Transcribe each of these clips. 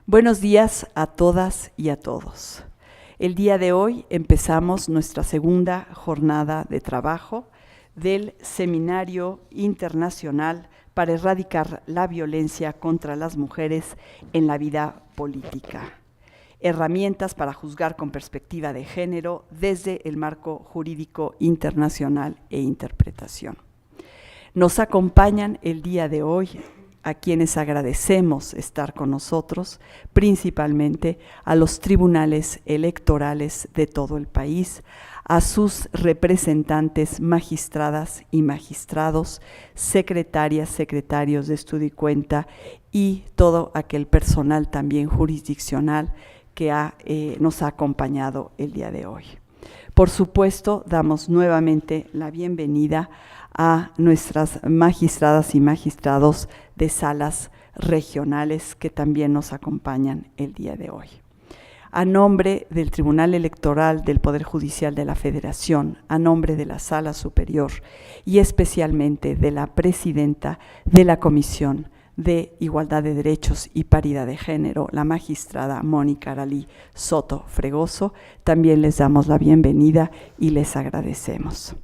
Buenos días a todas y a todos. El día de hoy empezamos nuestra segunda jornada de trabajo del Seminario Internacional para Erradicar la Violencia contra las Mujeres en la Vida Política. Herramientas para juzgar con perspectiva de género desde el marco jurídico internacional e interpretación. Nos acompañan el día de hoy a quienes agradecemos estar con nosotros, principalmente a los tribunales electorales de todo el país, a sus representantes magistradas y magistrados, secretarias, secretarios de estudio y cuenta y todo aquel personal también jurisdiccional que nos ha acompañado el día de hoy. Por supuesto, damos nuevamente la bienvenida a nuestras magistradas y magistrados de salas regionales que también nos acompañan el día de hoy. A nombre del Tribunal Electoral del Poder Judicial de la Federación, a nombre de la Sala Superior y especialmente de la presidenta de la Comisión de Igualdad de Derechos y Paridad de Género, la magistrada Mónica Aralí Soto Fregoso, también les damos la bienvenida y les agradecemos.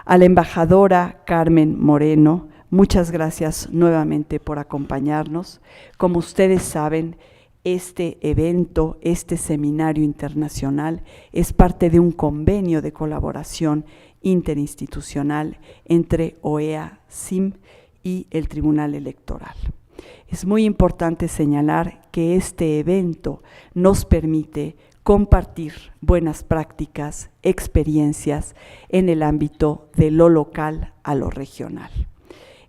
A la embajadora Carmen Moreno, muchas gracias nuevamente por acompañarnos. Como ustedes saben, este evento, este seminario internacional, es parte de un convenio de colaboración interinstitucional entre OEA, SIM y el Tribunal Electoral. Es muy importante señalar que este evento nos permite compartir buenas prácticas, experiencias en el ámbito de lo local a lo regional.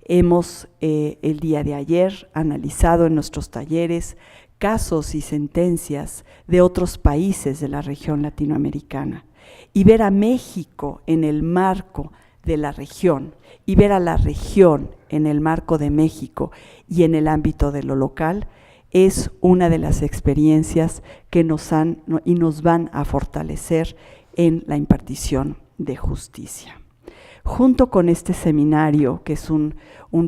Hemos el día de ayer analizado en nuestros talleres casos y sentencias de otros países de la región latinoamericana y ver a México en el marco de la región y ver a la región en el marco de México y en el ámbito de lo local es una de las experiencias que nos van a fortalecer en la impartición de justicia. Junto con este seminario, que es un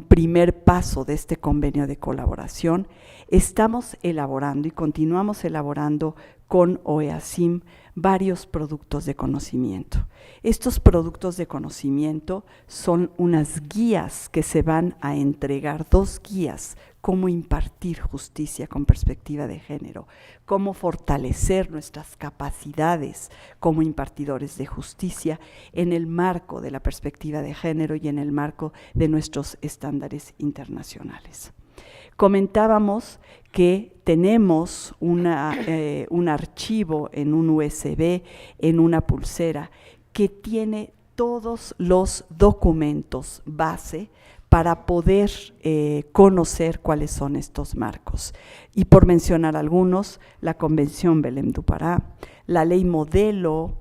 primer paso de este convenio de colaboración, estamos elaborando y continuamos elaborando con OEASIM varios productos de conocimiento. Estos productos de conocimiento son unas guías que se van a entregar, 2 guías, cómo impartir justicia con perspectiva de género, cómo fortalecer nuestras capacidades como impartidores de justicia en el marco de la perspectiva de género y en el marco de nuestros estándares internacionales. Comentábamos que tenemos un archivo en un USB, en una pulsera, que tiene todos los documentos base para poder conocer cuáles son estos marcos. Y por mencionar algunos, la Convención Belém do Pará, la Ley Modelo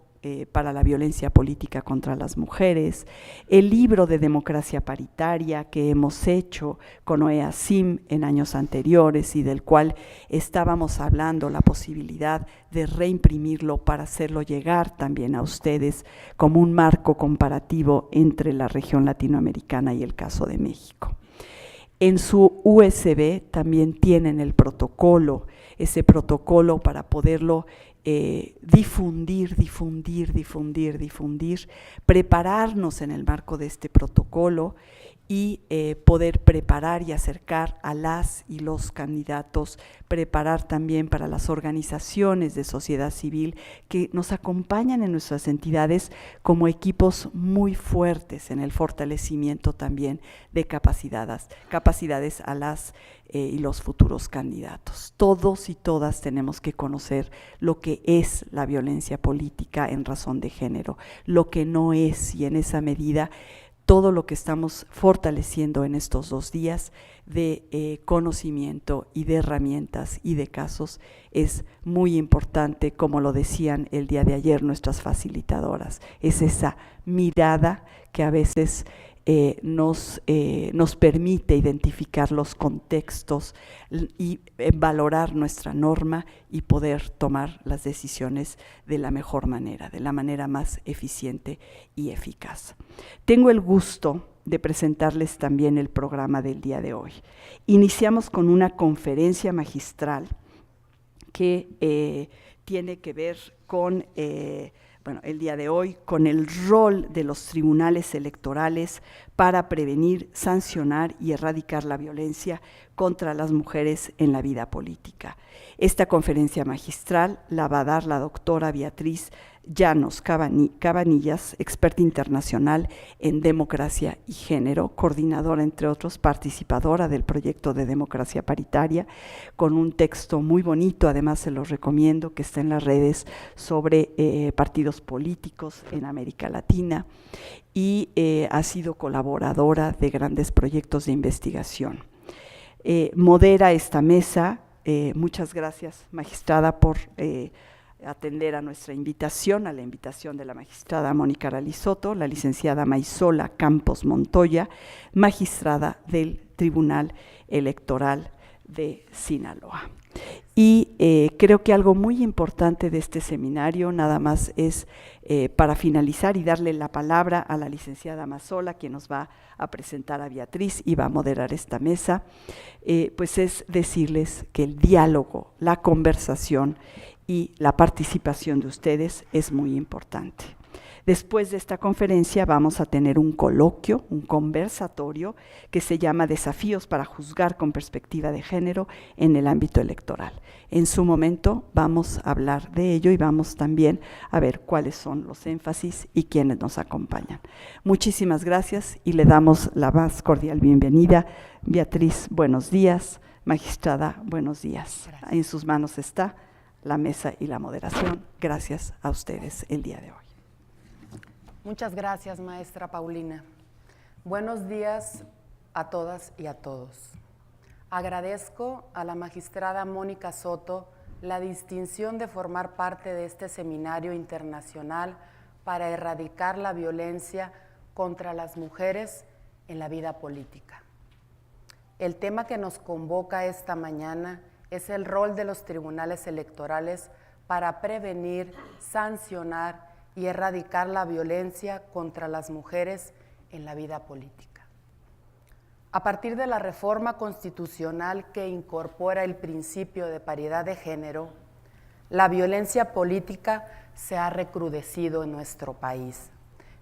para la Violencia Política contra las Mujeres, el libro de democracia paritaria que hemos hecho con OEASIM en años anteriores y del cual estábamos hablando la posibilidad de reimprimirlo para hacerlo llegar también a ustedes como un marco comparativo entre la región latinoamericana y el caso de México. En su USB también tienen el protocolo, ese protocolo para poderlo difundir, prepararnos en el marco de este protocolo y poder preparar y acercar a las y los candidatos, preparar también para las organizaciones de sociedad civil que nos acompañan en nuestras entidades como equipos muy fuertes en el fortalecimiento también de capacidades a las y los futuros candidatos. Todos y todas tenemos que conocer lo que es la violencia política en razón de género, lo que no es, y en esa medida todo lo que estamos fortaleciendo en estos 2 días de conocimiento y de herramientas y de casos es muy importante, como lo decían el día de ayer nuestras facilitadoras. Es esa mirada que a veces nos permite identificar los contextos y valorar nuestra norma y poder tomar las decisiones de la mejor manera, de la manera más eficiente y eficaz. Tengo el gusto de presentarles también el programa del día de hoy. Iniciamos con una conferencia magistral que tiene que ver con, el día de hoy, con el rol de los tribunales electorales para prevenir, sancionar y erradicar la violencia contra las mujeres en la vida política. Esta conferencia magistral la va a dar la doctora Beatriz Llanos Cabanillas, experta internacional en democracia y género, coordinadora, entre otros, participadora del proyecto de democracia paritaria, con un texto muy bonito, además se los recomiendo, que está en las redes, sobre partidos políticos en América Latina, y ha sido colaboradora de grandes proyectos de investigación. Modera esta mesa. Muchas gracias, magistrada, por atender a nuestra invitación, a la invitación de la magistrada Mónica Aralizotto, la licenciada Maisola Campos Montoya, magistrada del Tribunal Electoral de Sinaloa. Y creo que algo muy importante de este seminario, nada más es para finalizar y darle la palabra a la licenciada Maisola, quien nos va a presentar a Beatriz y va a moderar esta mesa, pues es decirles que el diálogo, la conversación y la participación de ustedes es muy importante. Después de esta conferencia vamos a tener un coloquio, un conversatorio que se llama Desafíos para juzgar con perspectiva de género en el ámbito electoral. En su momento vamos a hablar de ello y vamos también a ver cuáles son los énfasis y quiénes nos acompañan. Muchísimas gracias y le damos la más cordial bienvenida. Beatriz, buenos días. Magistrada, buenos días. Gracias. En sus manos está la mesa y la moderación. Gracias a ustedes el día de hoy. Muchas gracias, maestra Paulina. Buenos días a todas y a todos. Agradezco a la magistrada Mónica Soto la distinción de formar parte de este seminario internacional para erradicar la violencia contra las mujeres en la vida política. El tema que nos convoca esta mañana es el rol de los tribunales electorales para prevenir, sancionar y erradicar la violencia contra las mujeres en la vida política. A partir de la reforma constitucional que incorpora el principio de paridad de género, la violencia política se ha recrudecido en nuestro país,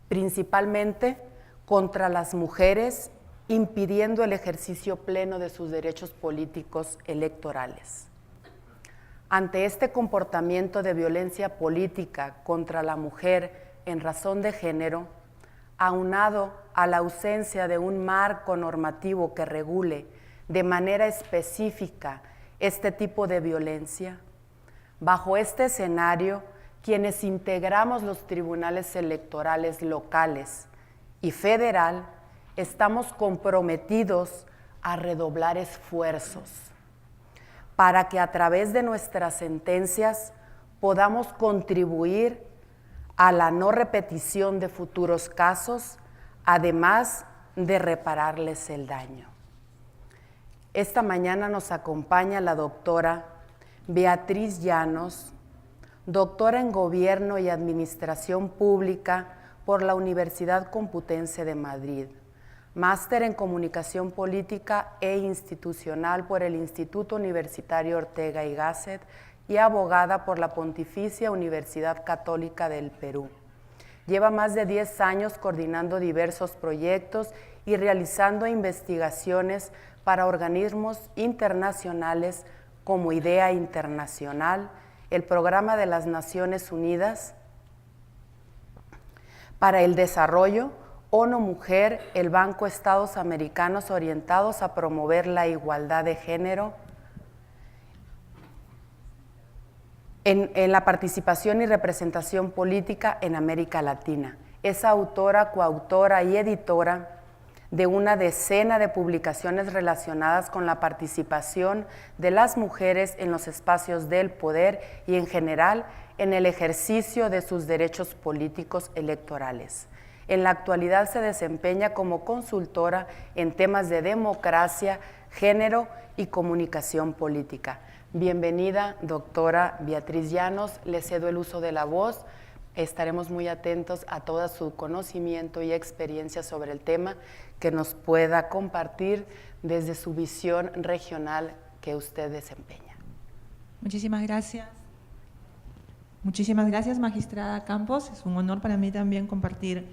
principalmente contra las mujeres, impidiendo el ejercicio pleno de sus derechos políticos electorales. Ante este comportamiento de violencia política contra la mujer en razón de género, aunado a la ausencia de un marco normativo que regule de manera específica este tipo de violencia, bajo este escenario, quienes integramos los tribunales electorales locales y federal, estamos comprometidos a redoblar esfuerzos para que a través de nuestras sentencias podamos contribuir a la no repetición de futuros casos, además de repararles el daño. Esta mañana nos acompaña la doctora Beatriz Llanos, doctora en Gobierno y Administración Pública por la Universidad Complutense de Madrid, máster en Comunicación Política e Institucional por el Instituto Universitario Ortega y Gasset y abogada por la Pontificia Universidad Católica del Perú. Lleva más de 10 años coordinando diversos proyectos y realizando investigaciones para organismos internacionales como IDEA Internacional, el Programa de las Naciones Unidas para el Desarrollo, ONU Mujer, el Banco Estados Americanos orientados a promover la igualdad de género, en la participación y representación política en América Latina. Es autora, coautora y editora de una decena de publicaciones relacionadas con la participación de las mujeres en los espacios del poder y en general en el ejercicio de sus derechos políticos electorales. En la actualidad se desempeña como consultora en temas de democracia, género y comunicación política. Bienvenida, doctora Beatriz Llanos, le cedo el uso de la voz. Estaremos muy atentos a todo su conocimiento y experiencia sobre el tema que nos pueda compartir desde su visión regional que usted desempeña. Muchísimas gracias. Muchísimas gracias, magistrada Campos. Es un honor para mí también compartir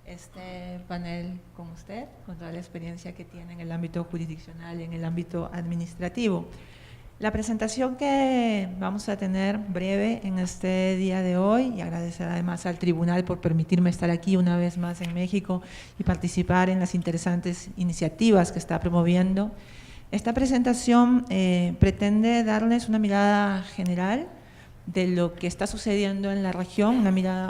este panel con usted, con toda la experiencia que tiene en el ámbito jurisdiccional y en el ámbito administrativo. La presentación que vamos a tener breve en este día de hoy, y agradecer además al tribunal por permitirme estar aquí una vez más en México y participar en las interesantes iniciativas que está promoviendo. Esta presentación pretende darles una mirada general de lo que está sucediendo en la región,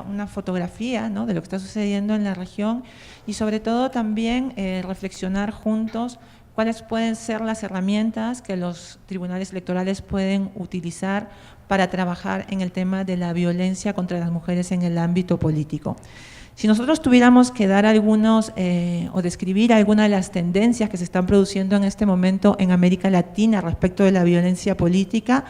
una fotografía, ¿no?, de lo que está sucediendo en la región, y sobre todo también reflexionar juntos cuáles pueden ser las herramientas que los tribunales electorales pueden utilizar para trabajar en el tema de la violencia contra las mujeres en el ámbito político. Si nosotros tuviéramos que dar algunos o describir algunas de las tendencias que se están produciendo en este momento en América Latina respecto de la violencia política,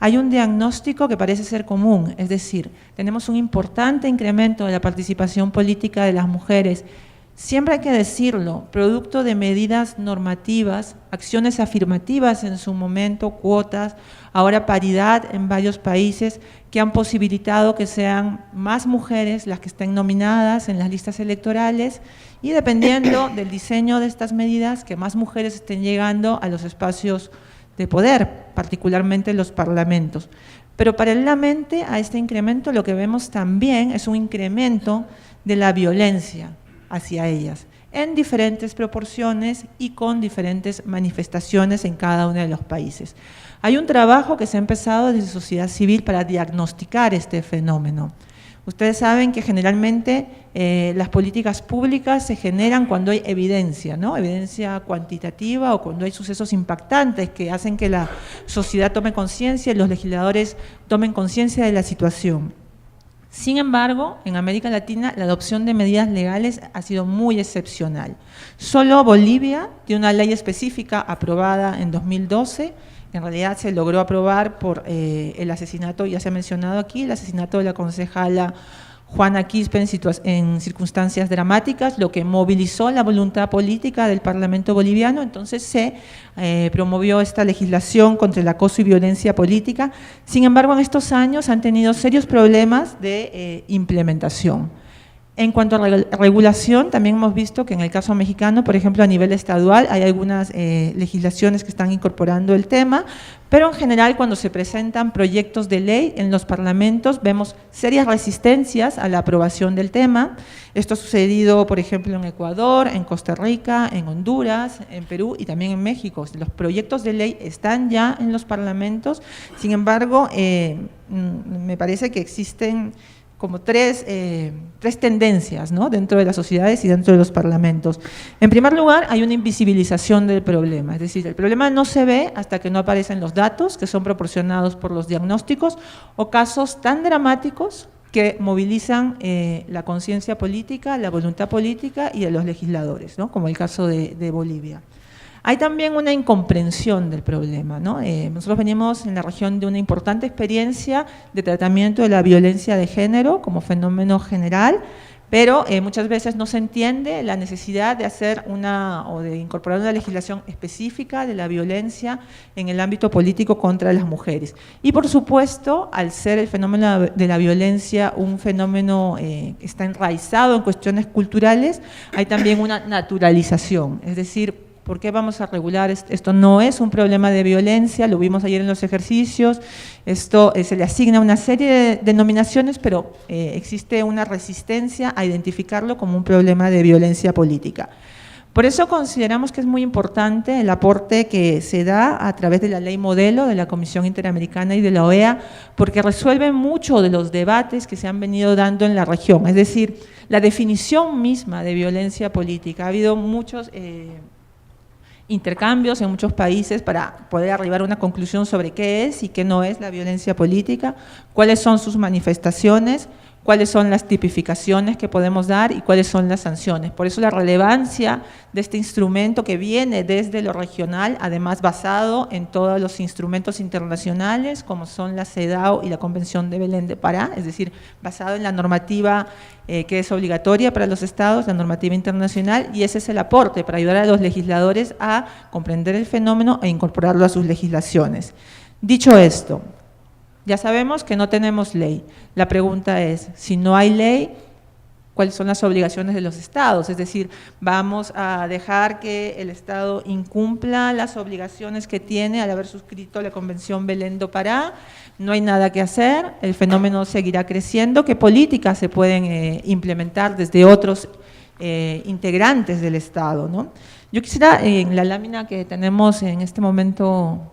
hay un diagnóstico que parece ser común, es decir, tenemos un importante incremento de la participación política de las mujeres. Siempre hay que decirlo, producto de medidas normativas, acciones afirmativas en su momento, cuotas, ahora paridad en varios países que han posibilitado que sean más mujeres las que estén nominadas en las listas electorales y dependiendo del diseño de estas medidas, que más mujeres estén llegando a los espacios de poder, particularmente en los parlamentos. Pero paralelamente a este incremento lo que vemos también es un incremento de la violencia hacia ellas, en diferentes proporciones y con diferentes manifestaciones en cada uno de los países. Hay un trabajo que se ha empezado desde sociedad civil para diagnosticar este fenómeno. Ustedes saben que generalmente las políticas públicas se generan cuando hay evidencia, ¿no?, evidencia cuantitativa o cuando hay sucesos impactantes que hacen que la sociedad tome conciencia y los legisladores tomen conciencia de la situación. Sin embargo, en América Latina la adopción de medidas legales ha sido muy excepcional. Solo Bolivia tiene una ley específica aprobada en 2012, en realidad se logró aprobar por el asesinato, ya se ha mencionado aquí, el asesinato de la concejala Juana Quispe en circunstancias dramáticas, lo que movilizó la voluntad política del Parlamento boliviano. Entonces se promovió esta legislación contra el acoso y violencia política. Sin embargo, en estos años han tenido serios problemas de implementación. En cuanto a regulación, también hemos visto que en el caso mexicano, por ejemplo, a nivel estadual, hay algunas legislaciones que están incorporando el tema, pero en general cuando se presentan proyectos de ley en los parlamentos vemos serias resistencias a la aprobación del tema. Esto ha sucedido, por ejemplo, en Ecuador, en Costa Rica, en Honduras, en Perú y también en México. Los proyectos de ley están ya en los parlamentos, sin embargo, me parece que existen como tres tendencias, ¿no?, dentro de las sociedades y dentro de los parlamentos. En primer lugar, hay una invisibilización del problema, es decir, el problema no se ve hasta que no aparecen los datos que son proporcionados por los diagnósticos o casos tan dramáticos que movilizan la conciencia política, la voluntad política y de los legisladores, ¿no?, como el caso de Bolivia. Hay también una incomprensión del problema, ¿no? Nosotros venimos en la región de una importante experiencia de tratamiento de la violencia de género como fenómeno general, pero muchas veces no se entiende la necesidad de hacer o de incorporar una legislación específica de la violencia en el ámbito político contra las mujeres. Y por supuesto, al ser el fenómeno de la violencia un fenómeno que está enraizado en cuestiones culturales, hay también una naturalización, es decir, ¿por qué vamos a regular? Esto no es un problema de violencia, lo vimos ayer en los ejercicios, esto se le asigna una serie de denominaciones, pero existe una resistencia a identificarlo como un problema de violencia política. Por eso consideramos que es muy importante el aporte que se da a través de la ley modelo de la Comisión Interamericana y de la OEA, porque resuelve mucho de los debates que se han venido dando en la región, es decir, la definición misma de violencia política. Ha habido muchos intercambios en muchos países para poder arribar a una conclusión sobre qué es y qué no es la violencia política, cuáles son sus manifestaciones, cuáles son las tipificaciones que podemos dar y cuáles son las sanciones. Por eso la relevancia de este instrumento que viene desde lo regional, además basado en todos los instrumentos internacionales, como son la CEDAW y la Convención de Belén de Pará, es decir, basado en la normativa que es obligatoria para los estados, la normativa internacional, y ese es el aporte para ayudar a los legisladores a comprender el fenómeno e incorporarlo a sus legislaciones. Dicho esto, ya sabemos que no tenemos ley. La pregunta es, si no hay ley, ¿cuáles son las obligaciones de los estados? Es decir, ¿vamos a dejar que el Estado incumpla las obligaciones que tiene al haber suscrito la Convención Belén do Pará? No hay nada que hacer, el fenómeno seguirá creciendo. ¿Qué políticas se pueden implementar desde otros integrantes del Estado, ¿no? Yo quisiera, en la lámina que tenemos en este momento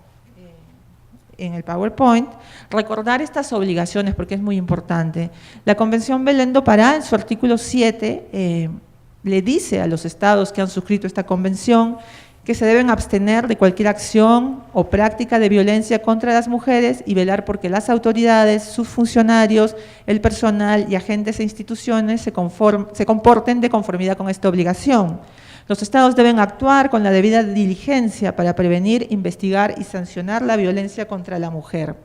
en el PowerPoint, recordar estas obligaciones porque es muy importante. La Convención Belén do Pará, en su artículo 7, le dice a los estados que han suscrito esta convención que se deben abstener de cualquier acción o práctica de violencia contra las mujeres y velar porque las autoridades, sus funcionarios, el personal y agentes e instituciones se comporten de conformidad con esta obligación. Los estados deben actuar con la debida diligencia para prevenir, investigar y sancionar la violencia contra la mujer.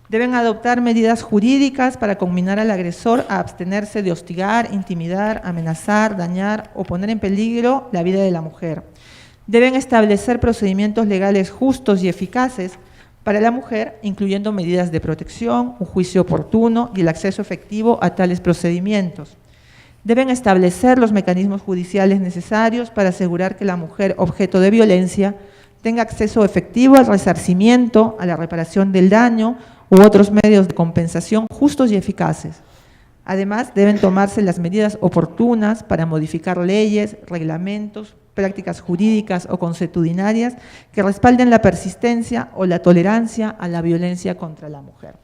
Deben adoptar medidas jurídicas para conminar al agresor a abstenerse de hostigar, intimidar, amenazar, dañar o poner en peligro la vida de la mujer. Deben establecer procedimientos legales justos y eficaces para la mujer, incluyendo medidas de protección, un juicio oportuno y el acceso efectivo a tales procedimientos. Deben establecer los mecanismos judiciales necesarios para asegurar que la mujer objeto de violencia tenga acceso efectivo al resarcimiento, a la reparación del daño u otros medios de compensación justos y eficaces. Además, deben tomarse las medidas oportunas para modificar leyes, reglamentos, prácticas jurídicas o consuetudinarias que respalden la persistencia o la tolerancia a la violencia contra la mujer.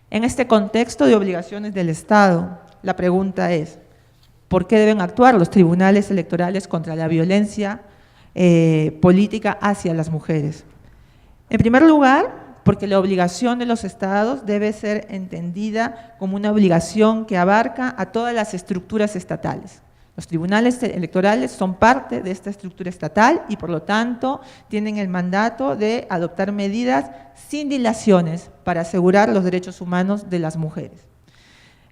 En este contexto de obligaciones del Estado, la pregunta es, ¿por qué deben actuar los tribunales electorales contra la violencia política hacia las mujeres? En primer lugar, porque la obligación de los estados debe ser entendida como una obligación que abarca a todas las estructuras estatales. Los tribunales electorales son parte de esta estructura estatal y por lo tanto tienen el mandato de adoptar medidas sin dilaciones para asegurar los derechos humanos de las mujeres.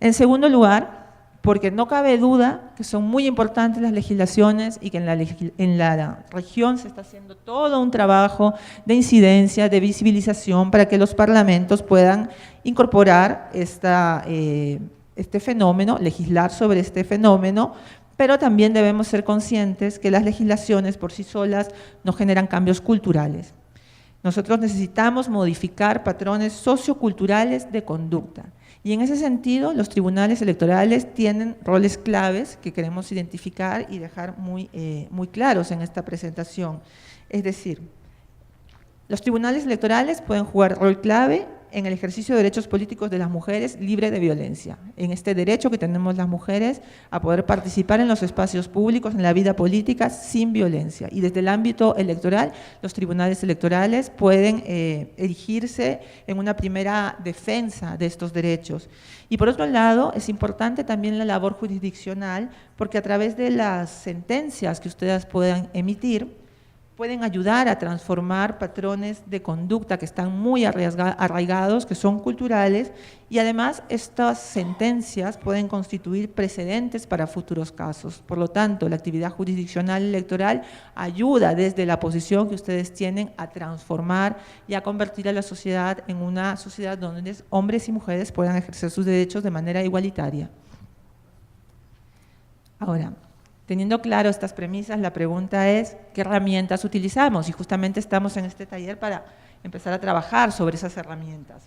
En segundo lugar, porque no cabe duda que son muy importantes las legislaciones y que en la región se está haciendo todo un trabajo de incidencia, de visibilización para que los parlamentos puedan incorporar este fenómeno, legislar sobre este fenómeno, pero también debemos ser conscientes que las legislaciones por sí solas no generan cambios culturales. Nosotros necesitamos modificar patrones socioculturales de conducta. Y en ese sentido, los tribunales electorales tienen roles claves que queremos identificar y dejar muy claros en esta presentación. Es decir, los tribunales electorales pueden jugar rol clave en el ejercicio de derechos políticos de las mujeres libre de violencia, en este derecho que tenemos las mujeres a poder participar en los espacios públicos, en la vida política sin violencia. Y desde el ámbito electoral, los tribunales electorales pueden erigirse en una primera defensa de estos derechos. Y por otro lado, es importante también la labor jurisdiccional, porque a través de las sentencias que ustedes puedan emitir, pueden ayudar a transformar patrones de conducta que están muy arraigados, que son culturales, y además estas sentencias pueden constituir precedentes para futuros casos. Por lo tanto, la actividad jurisdiccional electoral ayuda desde la posición que ustedes tienen a transformar y a convertir a la sociedad en una sociedad donde hombres y mujeres puedan ejercer sus derechos de manera igualitaria. Ahora, teniendo claro estas premisas, la pregunta es, ¿qué herramientas utilizamos? Y justamente estamos en este taller para empezar a trabajar sobre esas herramientas.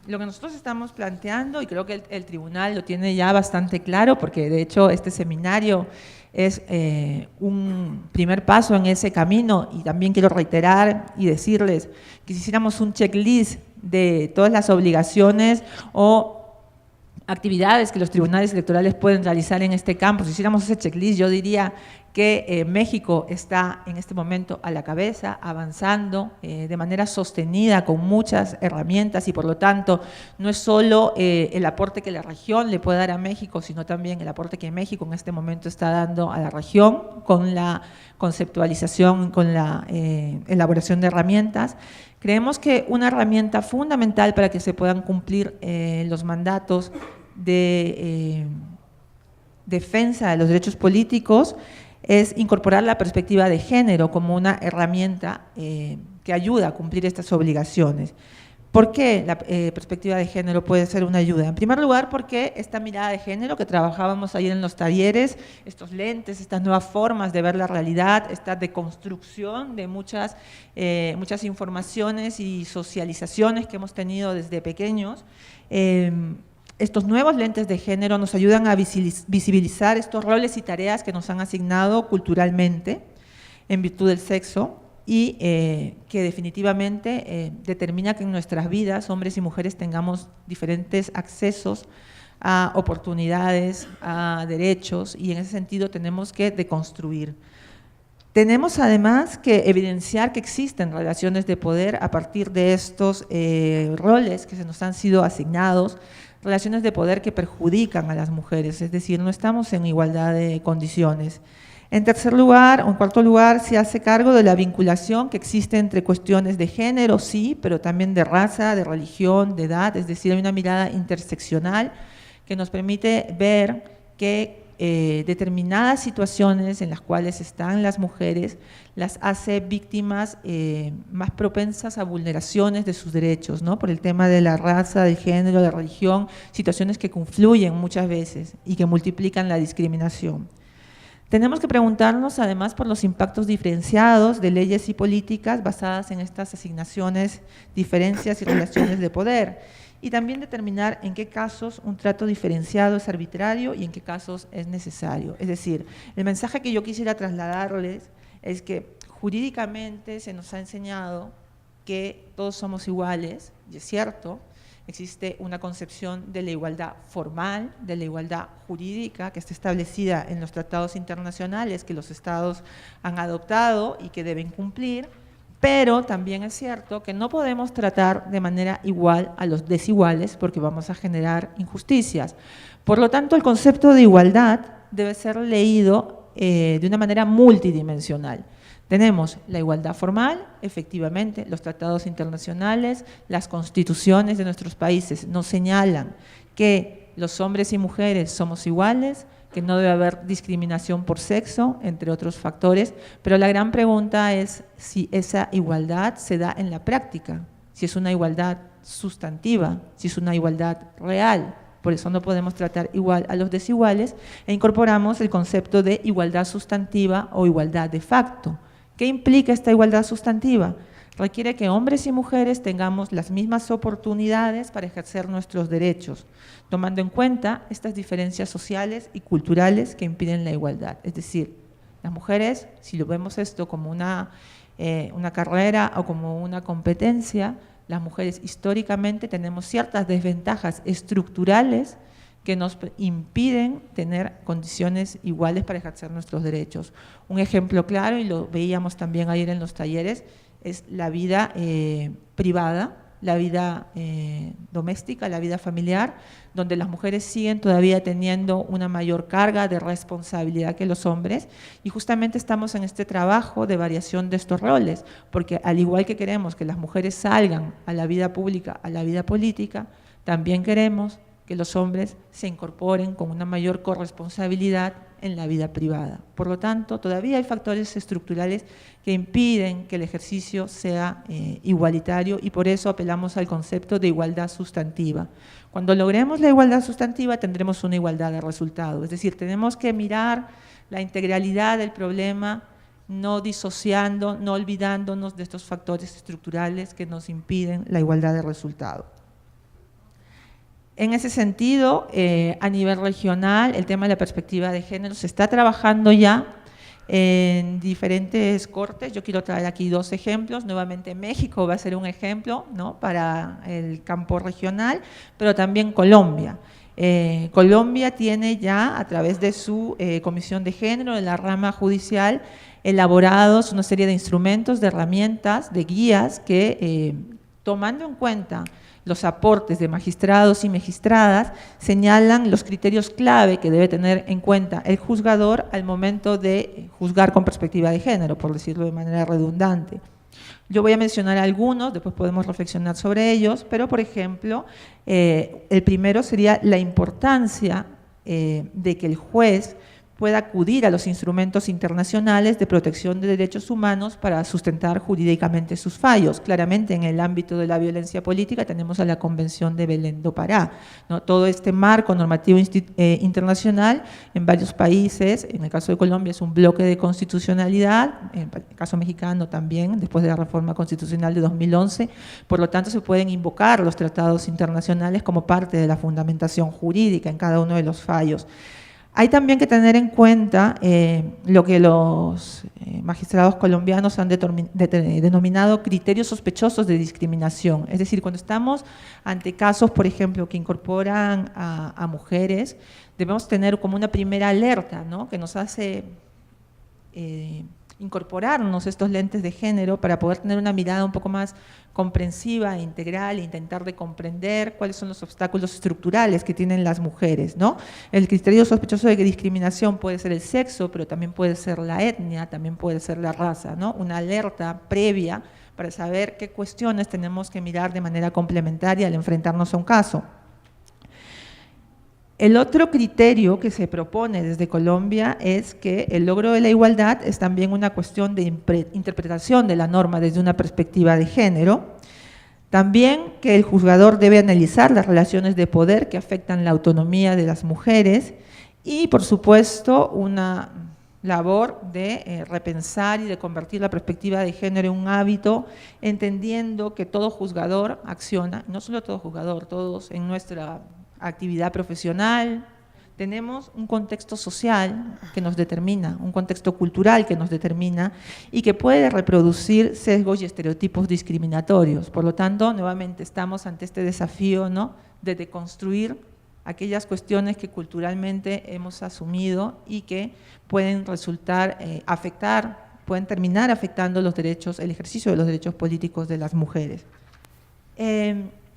Lo que nosotros estamos planteando, y creo que el tribunal lo tiene ya bastante claro, porque de hecho este seminario es un primer paso en ese camino, y también quiero reiterar y decirles que si hiciéramos un checklist de todas las obligaciones o actividades que los tribunales electorales pueden realizar en este campo, si hiciéramos ese checklist, yo diría que México está en este momento a la cabeza, avanzando de manera sostenida con muchas herramientas y por lo tanto no es solo el aporte que la región le puede dar a México, sino también el aporte que México en este momento está dando a la región con la conceptualización, con la elaboración de herramientas. Creemos que una herramienta fundamental para que se puedan cumplir los mandatos de defensa de los derechos políticos es incorporar la perspectiva de género como una herramienta que ayuda a cumplir estas obligaciones. ¿Por qué la perspectiva de género puede ser una ayuda? En primer lugar, porque esta mirada de género que trabajábamos ayer en los talleres, estos lentes, estas nuevas formas de ver la realidad, esta deconstrucción de muchas informaciones y socializaciones que hemos tenido desde pequeños, estos nuevos lentes de género nos ayudan a visibilizar estos roles y tareas que nos han asignado culturalmente en virtud del sexo, y que definitivamente determina que en nuestras vidas, hombres y mujeres, tengamos diferentes accesos a oportunidades, a derechos, y en ese sentido tenemos que deconstruir. Tenemos además que evidenciar que existen relaciones de poder a partir de estos roles que se nos han sido asignados, relaciones de poder que perjudican a las mujeres, es decir, no estamos en igualdad de condiciones. En tercer lugar, o en cuarto lugar, se hace cargo de la vinculación que existe entre cuestiones de género, sí, pero también de raza, de religión, de edad, es decir, hay una mirada interseccional que nos permite ver que determinadas situaciones en las cuales están las mujeres las hace víctimas más propensas a vulneraciones de sus derechos, ¿no? Por el tema de la raza, del género, de la religión, situaciones que confluyen muchas veces y que multiplican la discriminación. Tenemos que preguntarnos además por los impactos diferenciados de leyes y políticas basadas en estas asignaciones, diferencias y relaciones de poder, y también determinar en qué casos un trato diferenciado es arbitrario y en qué casos es necesario. Es decir, el mensaje que yo quisiera trasladarles es que jurídicamente se nos ha enseñado que todos somos iguales, y es cierto. Existe una concepción de la igualdad formal, de la igualdad jurídica que está establecida en los tratados internacionales que los estados han adoptado y que deben cumplir, pero también es cierto que no podemos tratar de manera igual a los desiguales porque vamos a generar injusticias. Por lo tanto, el concepto de igualdad debe ser leído de una manera multidimensional. Tenemos la igualdad formal, efectivamente, los tratados internacionales, las constituciones de nuestros países nos señalan que los hombres y mujeres somos iguales, que no debe haber discriminación por sexo, entre otros factores, pero la gran pregunta es si esa igualdad se da en la práctica, si es una igualdad sustantiva, si es una igualdad real. Por eso no podemos tratar igual a los desiguales e incorporamos el concepto de igualdad sustantiva o igualdad de facto. ¿Qué implica esta igualdad sustantiva? Requiere que hombres y mujeres tengamos las mismas oportunidades para ejercer nuestros derechos, tomando en cuenta estas diferencias sociales y culturales que impiden la igualdad. Es decir, las mujeres, si lo vemos esto como una carrera o como una competencia, las mujeres históricamente tenemos ciertas desventajas estructurales que nos impiden tener condiciones iguales para ejercer nuestros derechos. Un ejemplo claro, y lo veíamos también ayer en los talleres, es la vida privada, la vida doméstica, la vida familiar, donde las mujeres siguen todavía teniendo una mayor carga de responsabilidad que los hombres, y justamente estamos en este trabajo de variación de estos roles, porque al igual que queremos que las mujeres salgan a la vida pública, a la vida política, también queremos que los hombres se incorporen con una mayor corresponsabilidad en la vida privada. Por lo tanto, todavía hay factores estructurales que impiden que el ejercicio sea igualitario y por eso apelamos al concepto de igualdad sustantiva. Cuando logremos la igualdad sustantiva tendremos una igualdad de resultado, es decir, tenemos que mirar la integralidad del problema, no disociando, no olvidándonos de estos factores estructurales que nos impiden la igualdad de resultado. En ese sentido, a nivel regional, el tema de la perspectiva de género se está trabajando ya en diferentes cortes. Yo quiero traer aquí dos ejemplos. Nuevamente México va a ser un ejemplo, ¿no?, para el campo regional, pero también Colombia. Colombia tiene ya, a través de su Comisión de Género, de la rama judicial, elaborados una serie de instrumentos, de herramientas, de guías que, tomando en cuenta los aportes de magistrados y magistradas, señalan los criterios clave que debe tener en cuenta el juzgador al momento de juzgar con perspectiva de género, por decirlo de manera redundante. Yo voy a mencionar algunos, después podemos reflexionar sobre ellos, pero por ejemplo, el primero sería la importancia de que el juez pueda acudir a los instrumentos internacionales de protección de derechos humanos para sustentar jurídicamente sus fallos. Claramente, en el ámbito de la violencia política tenemos a la Convención de Belén do Pará, ¿no? Todo este marco normativo internacional en varios países, en el caso de Colombia es un bloque de constitucionalidad, en el caso mexicano también, después de la reforma constitucional de 2011, por lo tanto se pueden invocar los tratados internacionales como parte de la fundamentación jurídica en cada uno de los fallos. Hay también que tener en cuenta lo que los magistrados colombianos han denominado criterios sospechosos de discriminación. Es decir, cuando estamos ante casos, por ejemplo, que incorporan a mujeres, debemos tener como una primera alerta, ¿no? Que nos hace incorporarnos estos lentes de género para poder tener una mirada un poco más comprensiva e integral e intentar de comprender cuáles son los obstáculos estructurales que tienen las mujeres, ¿no? El criterio sospechoso de discriminación puede ser el sexo, pero también puede ser la etnia, también puede ser la raza, ¿no? Una alerta previa para saber qué cuestiones tenemos que mirar de manera complementaria al enfrentarnos a un caso. El otro criterio que se propone desde Colombia es que el logro de la igualdad es también una cuestión de interpretación de la norma desde una perspectiva de género. También que el juzgador debe analizar las relaciones de poder que afectan la autonomía de las mujeres y, por supuesto, una labor de repensar y de convertir la perspectiva de género en un hábito, entendiendo que todo juzgador acciona, no solo todo juzgador, todos en nuestra actividad profesional, tenemos un contexto social que nos determina, un contexto cultural que nos determina y que puede reproducir sesgos y estereotipos discriminatorios. Por lo tanto, nuevamente estamos ante este desafío, ¿no?, de deconstruir aquellas cuestiones que culturalmente hemos asumido y que pueden resultar pueden terminar afectando los derechos, el ejercicio de los derechos políticos de las mujeres.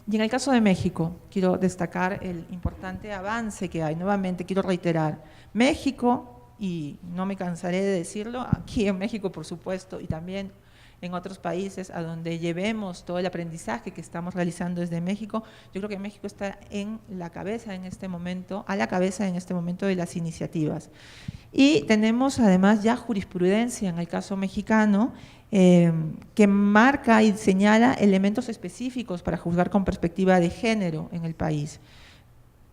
Y en el caso de México, quiero destacar el importante avance que hay. Nuevamente, quiero reiterar, México, y no me cansaré de decirlo, aquí en México, por supuesto, y también en otros países a donde llevemos todo el aprendizaje que estamos realizando desde México, yo creo que México está en la cabeza en este momento, a la cabeza en este momento de las iniciativas. Y tenemos además ya jurisprudencia en el caso mexicano, que marca y señala elementos específicos para juzgar con perspectiva de género en el país.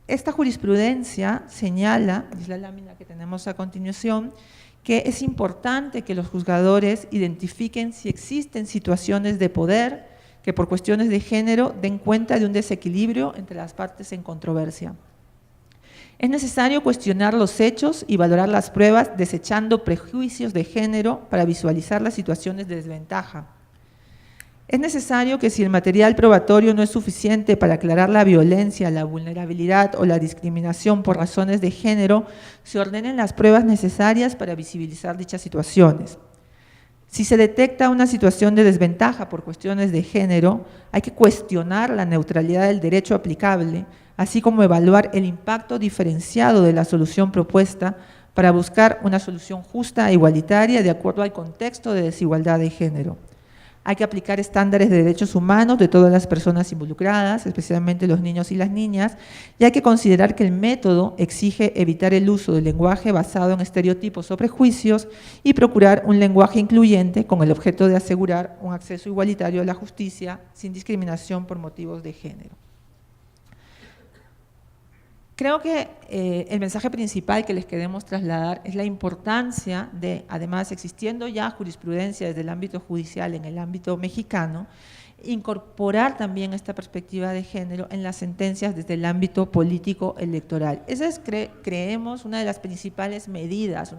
Esta jurisprudencia señala, es la lámina que tenemos a continuación, que es importante que los juzgadores identifiquen si existen situaciones de poder que por cuestiones de género den cuenta de un desequilibrio entre las partes en controversia. Es necesario cuestionar los hechos y valorar las pruebas desechando prejuicios de género para visualizar las situaciones de desventaja. Es necesario que si el material probatorio no es suficiente para aclarar la violencia, la vulnerabilidad o la discriminación por razones de género, se ordenen las pruebas necesarias para visibilizar dichas situaciones. Si se detecta una situación de desventaja por cuestiones de género, hay que cuestionar la neutralidad del derecho aplicable, así como evaluar el impacto diferenciado de la solución propuesta para buscar una solución justa e igualitaria de acuerdo al contexto de desigualdad de género. Hay que aplicar estándares de derechos humanos de todas las personas involucradas, especialmente los niños y las niñas, y hay que considerar que el método exige evitar el uso del lenguaje basado en estereotipos o prejuicios y procurar un lenguaje incluyente con el objeto de asegurar un acceso igualitario a la justicia sin discriminación por motivos de género. Creo que el mensaje principal que les queremos trasladar es la importancia de, además existiendo ya jurisprudencia desde el ámbito judicial en el ámbito mexicano, incorporar también esta perspectiva de género en las sentencias desde el ámbito político electoral. Esa es, creemos, una de las principales medidas,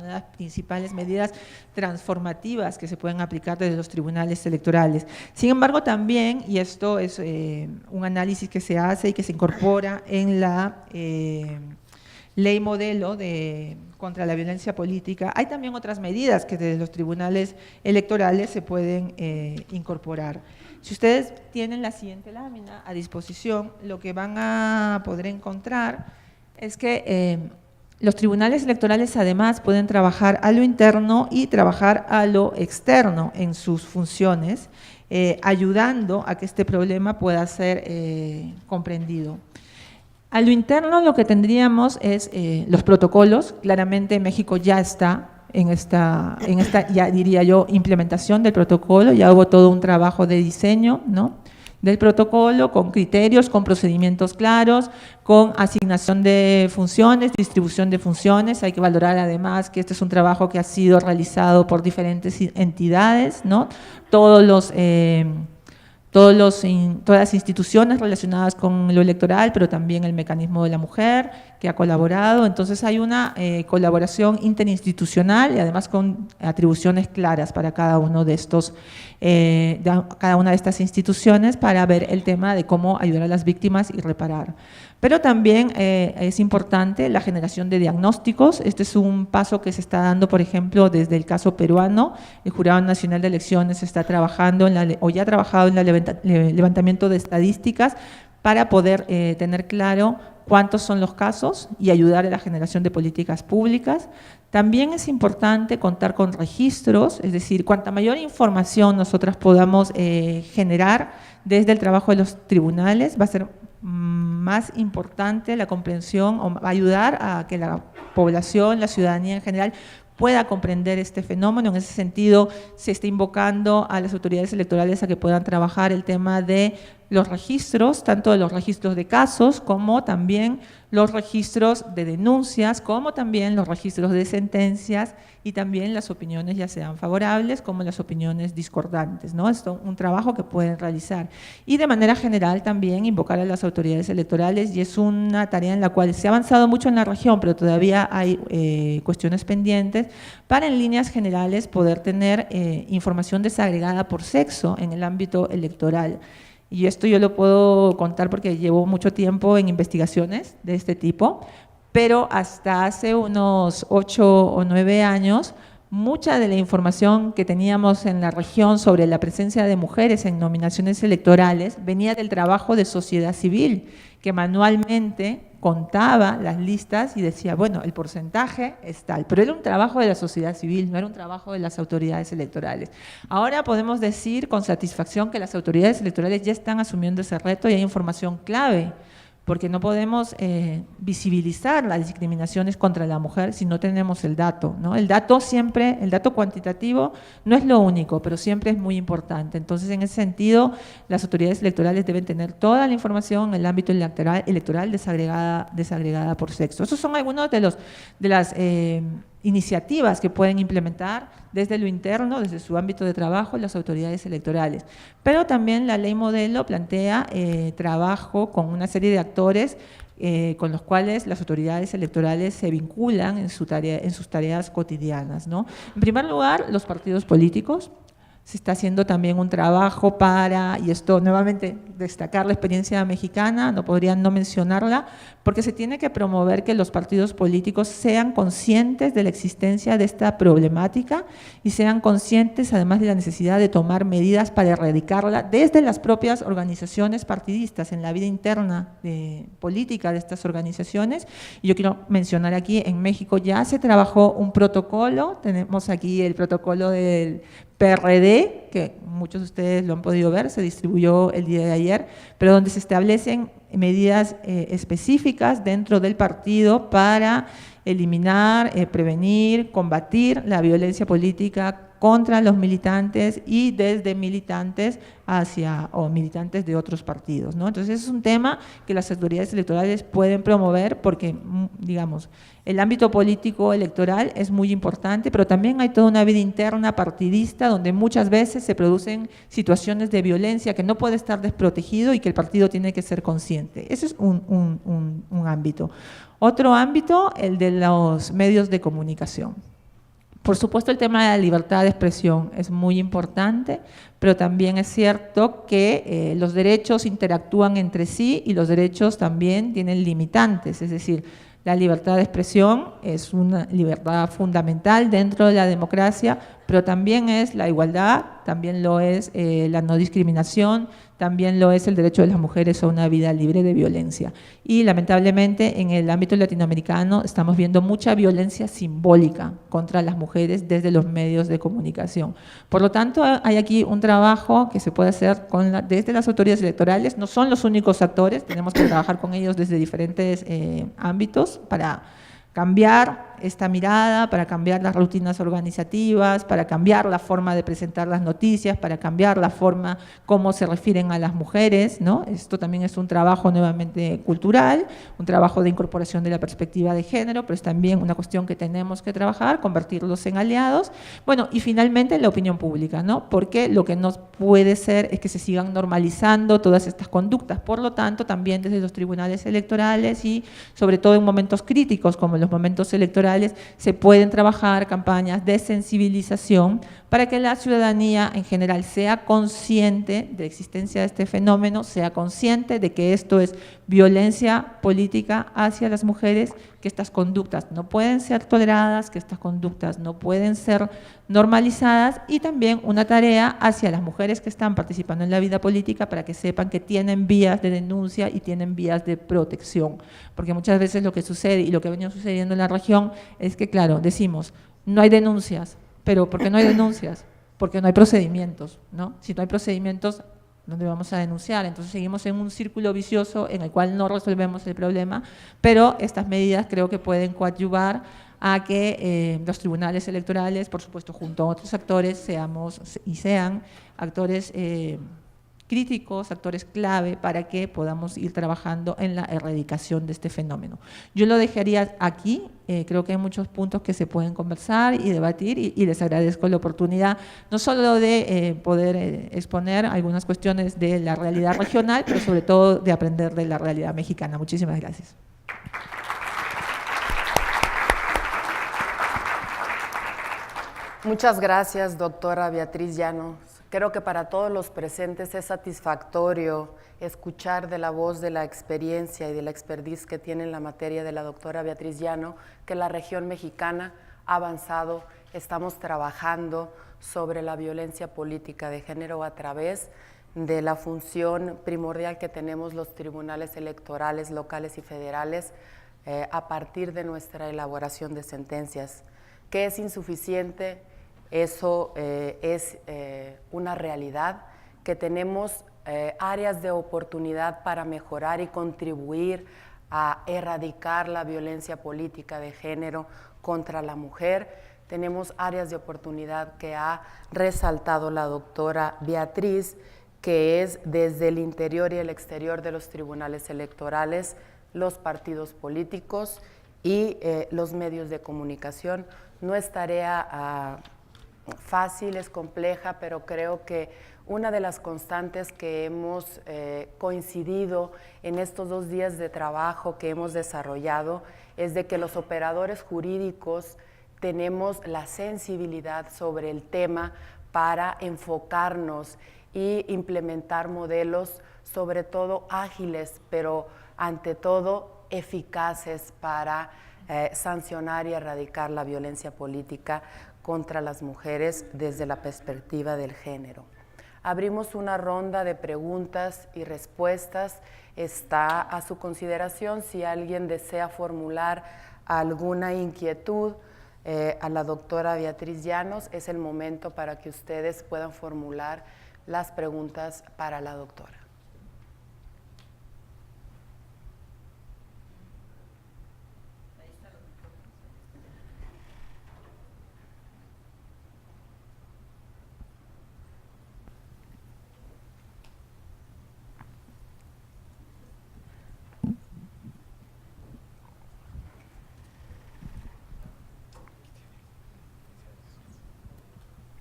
transformativas que se pueden aplicar desde los tribunales electorales. Sin embargo, también, y esto es un análisis que se hace y que se incorpora en la ley modelo contra la violencia política, hay también otras medidas que desde los tribunales electorales se pueden incorporar. Si ustedes tienen la siguiente lámina a disposición, lo que van a poder encontrar es que los tribunales electorales además pueden trabajar a lo interno y trabajar a lo externo en sus funciones, ayudando a que este problema pueda ser comprendido. A lo interno lo que tendríamos es los protocolos. Claramente México ya está en esta, ya diría yo, implementación del protocolo, ya hubo todo un trabajo de diseño, ¿no?, del protocolo, con criterios, con procedimientos claros, con asignación de funciones, distribución de funciones. Hay que valorar además que este es un trabajo que ha sido realizado por diferentes entidades, ¿no? Todas las instituciones relacionadas con lo electoral, pero también el mecanismo de la mujer que ha colaborado. Entonces hay una colaboración interinstitucional y además con atribuciones claras para cada uno de estos, cada una de estas instituciones, para ver el tema de cómo ayudar a las víctimas y reparar. Pero también es importante la generación de diagnósticos. Este es un paso que se está dando, por ejemplo, desde el caso peruano. El Jurado Nacional de Elecciones está trabajando o ya ha trabajado en el levantamiento de estadísticas para poder tener claro cuántos son los casos y ayudar a la generación de políticas públicas. También es importante contar con registros, es decir, cuanta mayor información nosotras podamos generar desde el trabajo de los tribunales, va a ser más importante la comprensión, o va a ayudar a que la población, la ciudadanía en general, pueda comprender este fenómeno. En ese sentido, se está invocando a las autoridades electorales a que puedan trabajar el tema de los registros, tanto de los registros de casos como también los registros de denuncias, como también los registros de sentencias y también las opiniones, ya sean favorables como las opiniones discordantes, ¿no? Esto es un trabajo que pueden realizar. Y de manera general también invocar a las autoridades electorales, y es una tarea en la cual se ha avanzado mucho en la región, pero todavía hay cuestiones pendientes, para en líneas generales poder tener información desagregada por sexo en el ámbito electoral. Y esto yo lo puedo contar porque llevo mucho tiempo en investigaciones de este tipo, pero hasta hace unos 8 o 9 años, mucha de la información que teníamos en la región sobre la presencia de mujeres en nominaciones electorales venía del trabajo de sociedad civil, que manualmente contaba las listas y decía, bueno, el porcentaje es tal, pero era un trabajo de la sociedad civil, no era un trabajo de las autoridades electorales. Ahora podemos decir con satisfacción que las autoridades electorales ya están asumiendo ese reto y hay información clave, porque no podemos visibilizar las discriminaciones contra la mujer si no tenemos el dato, ¿no? El dato siempre, el dato cuantitativo no es lo único, pero siempre es muy importante. Entonces, en ese sentido, las autoridades electorales deben tener toda la información en el ámbito electoral desagregada por sexo. Esos son algunos de las iniciativas que pueden implementar desde lo interno, desde su ámbito de trabajo, las autoridades electorales. Pero también la ley modelo plantea trabajo con una serie de actores con los cuales las autoridades electorales se vinculan en sus tareas cotidianas, ¿no? En primer lugar, los partidos políticos. Se está haciendo también un trabajo para, y esto nuevamente destacar la experiencia mexicana, no podría no mencionarla, porque se tiene que promover que los partidos políticos sean conscientes de la existencia de esta problemática y sean conscientes además de la necesidad de tomar medidas para erradicarla desde las propias organizaciones partidistas, en la vida interna política de estas organizaciones. Y yo quiero mencionar aquí, en México ya se trabajó un protocolo, tenemos aquí el protocolo del PRD, que muchos de ustedes lo han podido ver, se distribuyó el día de ayer, pero donde se establecen medidas específicas dentro del partido para eliminar, prevenir, combatir la violencia política contra los militantes y desde militantes o militantes de otros partidos, ¿no? Entonces, es un tema que las autoridades electorales pueden promover porque, digamos, el ámbito político electoral es muy importante, pero también hay toda una vida interna partidista donde muchas veces se producen situaciones de violencia que no puede estar desprotegido y que el partido tiene que ser consciente. Ese es un ámbito. Otro ámbito, el de los medios de comunicación. Por supuesto, el tema de la libertad de expresión es muy importante, pero también es cierto que los derechos interactúan entre sí y los derechos también tienen limitantes, es decir, la libertad de expresión es una libertad fundamental dentro de la democracia, pero también es la igualdad, también lo es la no discriminación, también lo es el derecho de las mujeres a una vida libre de violencia. Y lamentablemente en el ámbito latinoamericano estamos viendo mucha violencia simbólica contra las mujeres desde los medios de comunicación. Por lo tanto, hay aquí un trabajo que se puede hacer desde las autoridades electorales. No son los únicos actores, tenemos que trabajar con ellos desde diferentes ámbitos para cambiar esta mirada, para cambiar las rutinas organizativas, para cambiar la forma de presentar las noticias, para cambiar la forma como se refieren a las mujeres, ¿no? Esto también es un trabajo nuevamente cultural, un trabajo de incorporación de la perspectiva de género, pero es también una cuestión que tenemos que trabajar, convertirlos en aliados. Bueno, y finalmente la opinión pública, ¿no? Porque lo que no puede ser es que se sigan normalizando todas estas conductas. Por lo tanto, también desde los tribunales electorales y sobre todo en momentos críticos como los momentos electorales, se pueden trabajar campañas de sensibilización para que la ciudadanía en general sea consciente de la existencia de este fenómeno, sea consciente de que esto es violencia política hacia las mujeres, que estas conductas no pueden ser toleradas, que estas conductas no pueden ser normalizadas, y también una tarea hacia las mujeres que están participando en la vida política para que sepan que tienen vías de denuncia y tienen vías de protección, porque muchas veces lo que sucede y lo que ha venido sucediendo en la región es que, claro, decimos, no hay denuncias, pero ¿por qué no hay denuncias? Porque no hay procedimientos, ¿no? Si no hay procedimientos, ¿dónde vamos a denunciar? Entonces seguimos en un círculo vicioso en el cual no resolvemos el problema, pero estas medidas creo que pueden coadyuvar a que los tribunales electorales, por supuesto junto a otros actores, sean actores críticos, actores clave para que podamos ir trabajando en la erradicación de este fenómeno. Yo lo dejaría aquí, creo que hay muchos puntos que se pueden conversar y debatir y les agradezco la oportunidad no solo de poder exponer algunas cuestiones de la realidad regional, pero sobre todo de aprender de la realidad mexicana. Muchísimas gracias. Muchas gracias, doctora Beatriz Llanos. Creo que para todos los presentes es satisfactorio escuchar de la voz de la experiencia y de la expertise que tiene en la materia de la doctora Beatriz Llano, que la región mexicana ha avanzado, estamos trabajando sobre la violencia política de género a través de la función primordial que tenemos los tribunales electorales locales y federales a partir de nuestra elaboración de sentencias. ¿Qué es insuficiente? Eso es una realidad, que tenemos áreas de oportunidad para mejorar y contribuir a erradicar la violencia política de género contra la mujer. Tenemos áreas de oportunidad que ha resaltado la doctora Beatriz, que es desde el interior y el exterior de los tribunales electorales, los partidos políticos y los medios de comunicación. No es tarea fácil, es compleja, pero creo que una de las constantes que hemos coincidido en estos 2 días de trabajo que hemos desarrollado es de que los operadores jurídicos tenemos la sensibilidad sobre el tema para enfocarnos y implementar modelos, sobre todo ágiles, pero ante todo eficaces para sancionar y erradicar la violencia política contra las mujeres desde la perspectiva del género. Abrimos una ronda de preguntas y respuestas. Está a su consideración si alguien desea formular alguna inquietud a la doctora Beatriz Llanos. Es el momento para que ustedes puedan formular las preguntas para la doctora.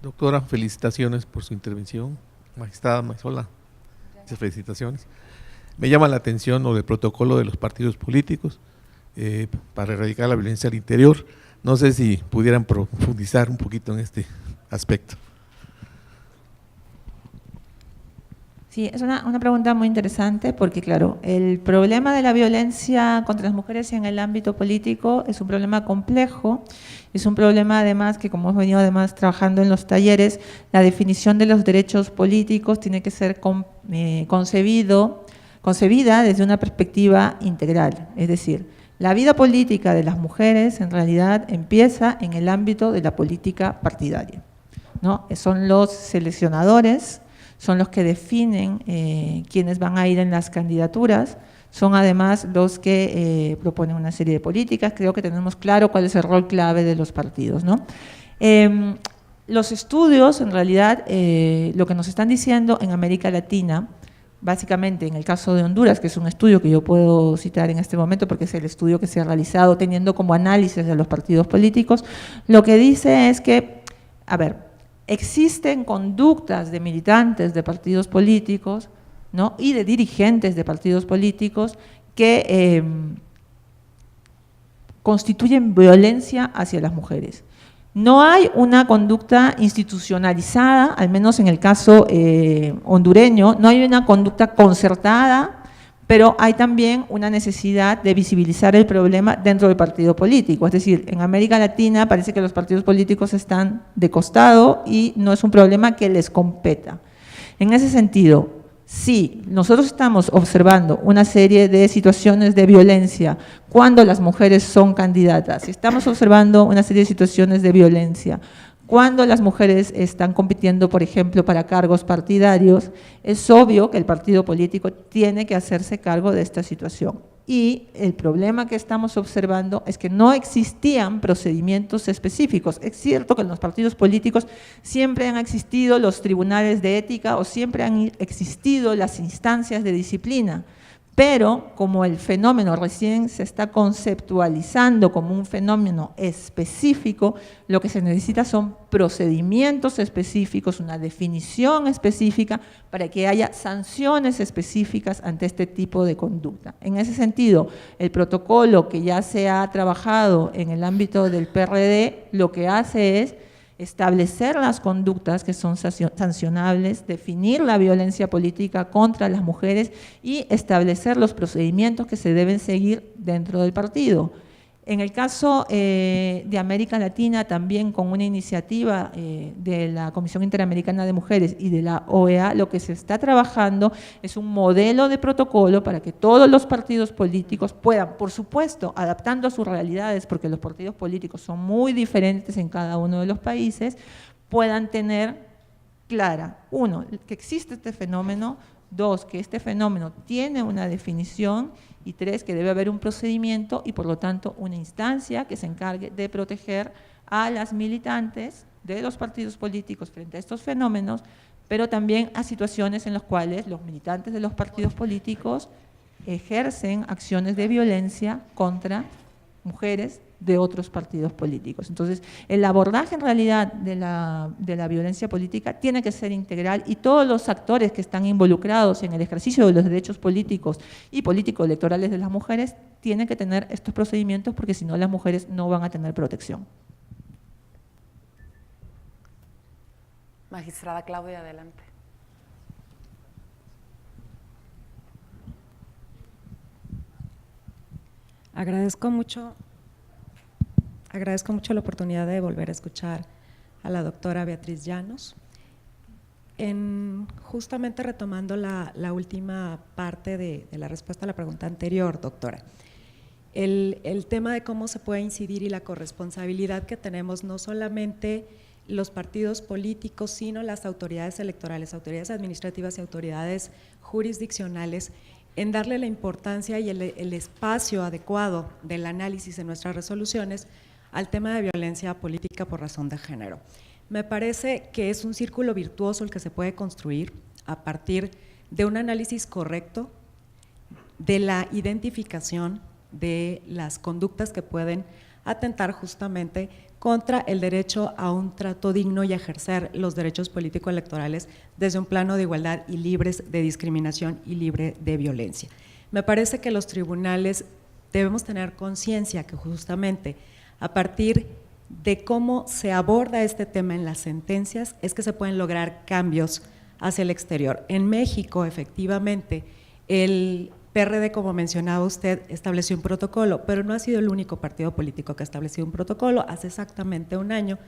Doctora, felicitaciones por su intervención. Magistrada Maisola, muchas felicitaciones. Me llama la atención lo del protocolo de los partidos políticos para erradicar la violencia al interior. No sé si pudieran profundizar un poquito en este aspecto. Sí, es una pregunta muy interesante porque, claro, el problema de la violencia contra las mujeres en el ámbito político es un problema complejo, es un problema además que, como hemos venido además trabajando en los talleres, la definición de los derechos políticos tiene que ser concebida desde una perspectiva integral, es decir, la vida política de las mujeres en realidad empieza en el ámbito de la política partidaria, ¿no? Son los seleccionadores, son los que definen quiénes van a ir en las candidaturas, son además los que proponen una serie de políticas. Creo que tenemos claro cuál es el rol clave de los partidos, ¿no? Los estudios, en realidad, lo que nos están diciendo en América Latina, básicamente en el caso de Honduras, que es un estudio que yo puedo citar en este momento porque es el estudio que se ha realizado teniendo como análisis de los partidos políticos, lo que dice es que, a ver, existen conductas de militantes de partidos políticos, ¿no?, y de dirigentes de partidos políticos que constituyen violencia hacia las mujeres. No hay una conducta institucionalizada, al menos en el caso hondureño, no hay una conducta concertada, pero hay también una necesidad de visibilizar el problema dentro del partido político. Es decir, en América Latina parece que los partidos políticos están de costado y no es un problema que les competa. En ese sentido, si nosotros estamos observando una serie de situaciones de violencia cuando las mujeres son candidatas, si estamos observando una serie de situaciones de violencia cuando las mujeres están compitiendo, por ejemplo, para cargos partidarios, es obvio que el partido político tiene que hacerse cargo de esta situación. Y el problema que estamos observando es que no existían procedimientos específicos. Es cierto que en los partidos políticos siempre han existido los tribunales de ética o siempre han existido las instancias de disciplina, pero como el fenómeno recién se está conceptualizando como un fenómeno específico, lo que se necesita son procedimientos específicos, una definición específica para que haya sanciones específicas ante este tipo de conducta. En ese sentido, el protocolo que ya se ha trabajado en el ámbito del PRD, lo que hace es establecer las conductas que son sancionables, definir la violencia política contra las mujeres y establecer los procedimientos que se deben seguir dentro del partido. En el caso de América Latina, también con una iniciativa de la Comisión Interamericana de Mujeres y de la OEA, lo que se está trabajando es un modelo de protocolo para que todos los partidos políticos puedan, por supuesto, adaptando a sus realidades, porque los partidos políticos son muy diferentes en cada uno de los países, puedan tener clara, uno, que existe este fenómeno, dos, que este fenómeno tiene una definición, y tres, que debe haber un procedimiento y por lo tanto una instancia que se encargue de proteger a las militantes de los partidos políticos frente a estos fenómenos, pero también a situaciones en las cuales los militantes de los partidos políticos ejercen acciones de violencia contra mujeres de otros partidos políticos. Entonces, el abordaje en realidad de la violencia política tiene que ser integral y todos los actores que están involucrados en el ejercicio de los derechos políticos y político-electorales de las mujeres tienen que tener estos procedimientos porque si no las mujeres no van a tener protección. Magistrada Claudia, adelante. Agradezco mucho la oportunidad de volver a escuchar a la doctora Beatriz Llanos. Justamente retomando la última parte de la respuesta a la pregunta anterior, doctora, el tema de cómo se puede incidir y la corresponsabilidad que tenemos no solamente los partidos políticos, sino las autoridades electorales, autoridades administrativas y autoridades jurisdiccionales, en darle la importancia y el espacio adecuado del análisis en nuestras resoluciones al tema de violencia política por razón de género. Me parece que es un círculo virtuoso el que se puede construir a partir de un análisis correcto de la identificación de las conductas que pueden atentar justamente contra el derecho a un trato digno y ejercer los derechos político-electorales desde un plano de igualdad y libres de discriminación y libre de violencia. Me parece que los tribunales debemos tener conciencia que justamente a partir de cómo se aborda este tema en las sentencias es que se pueden lograr cambios hacia el exterior. En México, efectivamente, el PRD, como mencionaba usted, estableció un protocolo, pero no ha sido el único partido político que ha establecido un protocolo. Hace exactamente un año,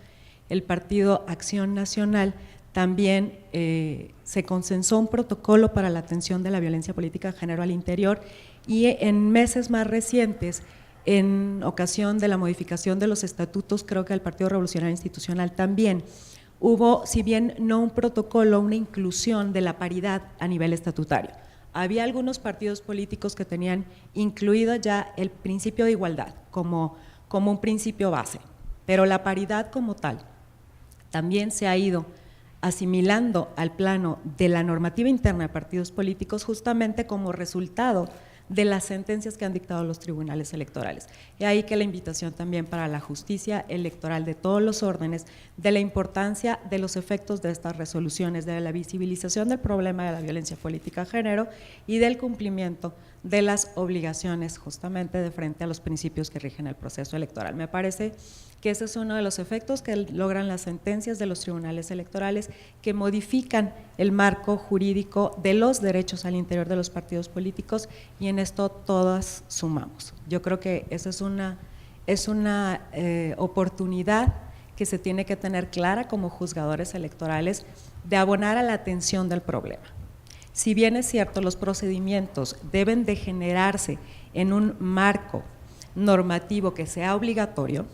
el Partido Acción Nacional también se consensó un protocolo para la atención de la violencia política de género al interior, y en meses más recientes, en ocasión de la modificación de los estatutos, creo que el Partido Revolucionario Institucional también, hubo, si bien no un protocolo, una inclusión de la paridad a nivel estatutario. Había algunos partidos políticos que tenían incluido ya el principio de igualdad como un principio base, pero la paridad como tal también se ha ido asimilando al plano de la normativa interna de partidos políticos, justamente como resultado de las sentencias que han dictado los tribunales electorales. Y ahí que la invitación también para la justicia electoral de todos los órdenes, de la importancia de los efectos de estas resoluciones, de la visibilización del problema de la violencia política de género y del cumplimiento de las obligaciones justamente de frente a los principios que rigen el proceso electoral. Me parece que ese es uno de los efectos que logran las sentencias de los tribunales electorales, que modifican el marco jurídico de los derechos al interior de los partidos políticos, y en esto todas sumamos. Yo creo que esa es una oportunidad que se tiene que tener clara como juzgadores electorales de abonar a la atención del problema. Si bien es cierto, los procedimientos deben de generarse en un marco normativo que sea obligatorio,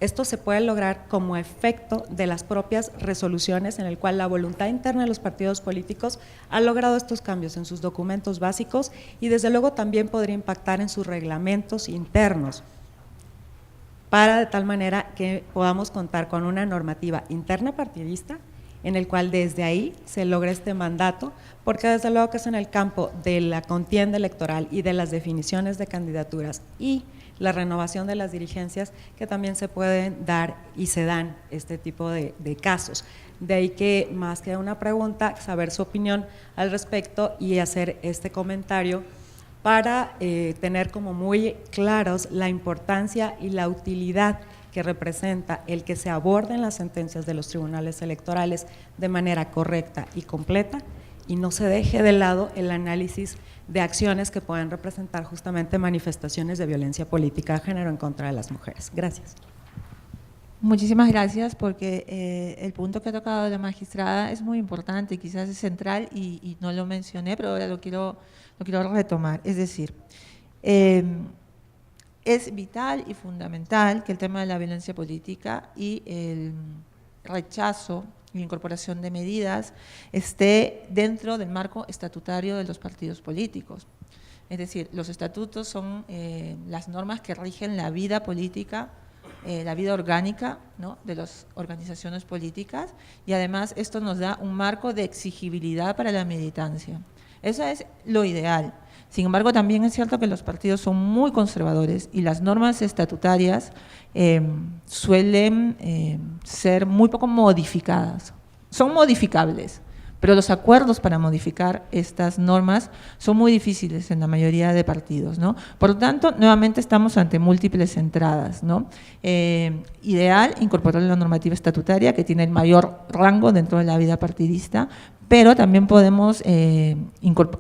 esto se puede lograr como efecto de las propias resoluciones en el cual la voluntad interna de los partidos políticos ha logrado estos cambios en sus documentos básicos, y desde luego también podría impactar en sus reglamentos internos, para de tal manera que podamos contar con una normativa interna partidista en el cual desde ahí se logra este mandato, porque desde luego que es en el campo de la contienda electoral y de las definiciones de candidaturas y la renovación de las dirigencias que también se pueden dar y se dan este tipo de casos. De ahí que, más que una pregunta, saber su opinión al respecto y hacer este comentario para tener como muy claros la importancia y la utilidad que representa el que se aborden las sentencias de los tribunales electorales de manera correcta y completa, y no se deje de lado el análisis de acciones que pueden representar justamente manifestaciones de violencia política de género en contra de las mujeres. Gracias. Muchísimas gracias, porque el punto que ha tocado la magistrada es muy importante, quizás es central y no lo mencioné, pero ahora lo quiero retomar. Es decir, es vital y fundamental que el tema de la violencia política y el rechazo y incorporación de medidas esté dentro del marco estatutario de los partidos políticos. Es decir, los estatutos son las normas que rigen la vida política, la vida orgánica, ¿no?, de las organizaciones políticas, y además esto nos da un marco de exigibilidad para la militancia. Eso es lo ideal. Sin embargo, también es cierto que los partidos son muy conservadores y las normas estatutarias suelen ser muy poco modificadas. Son modificables, pero los acuerdos para modificar estas normas son muy difíciles en la mayoría de partidos, ¿no? Por lo tanto, nuevamente estamos ante múltiples entradas, ¿no? Ideal incorporar la normativa estatutaria, que tiene el mayor rango dentro de la vida partidista, pero también podemos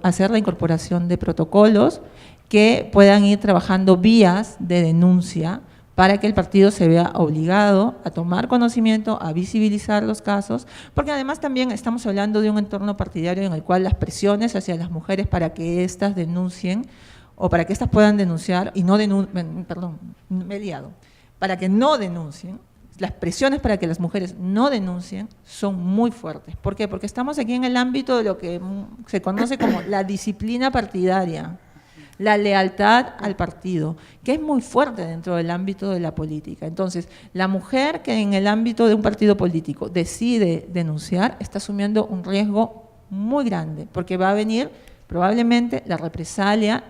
hacer la incorporación de protocolos que puedan ir trabajando vías de denuncia para que el partido se vea obligado a tomar conocimiento, a visibilizar los casos, porque además también estamos hablando de un entorno partidario en el cual las presiones hacia las mujeres para que éstas denuncien o para que éstas puedan denunciar y no denuncien, perdón, me he liado, para que no denuncien, las presiones para que las mujeres no denuncien son muy fuertes. ¿Por qué? Porque estamos aquí en el ámbito de lo que se conoce como la disciplina partidaria, la lealtad al partido, que es muy fuerte dentro del ámbito de la política. Entonces, la mujer que en el ámbito de un partido político decide denunciar está asumiendo un riesgo muy grande, porque va a venir probablemente la represalia,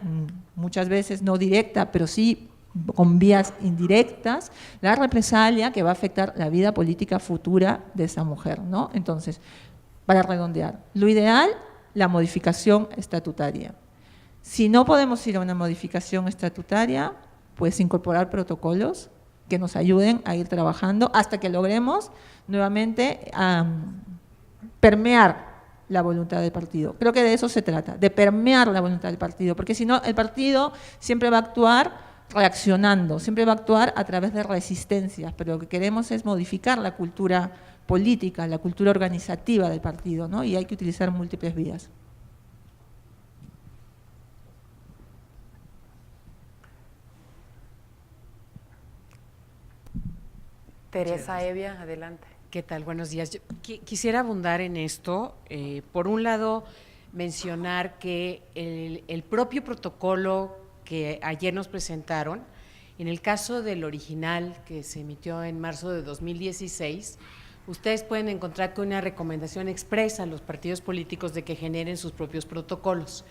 muchas veces no directa, pero sí con vías indirectas, la represalia que va a afectar la vida política futura de esa mujer, ¿no? Entonces, para redondear, lo ideal, la modificación estatutaria. Si no podemos ir a una modificación estatutaria, pues incorporar protocolos que nos ayuden a ir trabajando hasta que logremos nuevamente permear la voluntad del partido. Creo que de eso se trata, de permear la voluntad del partido, porque si no, el partido siempre va a actuar reaccionando, siempre va a actuar a través de resistencias, pero lo que queremos es modificar la cultura política, la cultura organizativa del partido, ¿no? Y hay que utilizar múltiples vías. Teresa Evia, adelante. ¿Qué tal? Buenos días. Yo quisiera abundar en esto. Por un lado, mencionar que el propio protocolo que ayer nos presentaron, en el caso del original que se emitió en marzo de 2016, ustedes pueden encontrar que una recomendación expresa a los partidos políticos de que generen sus propios protocolos.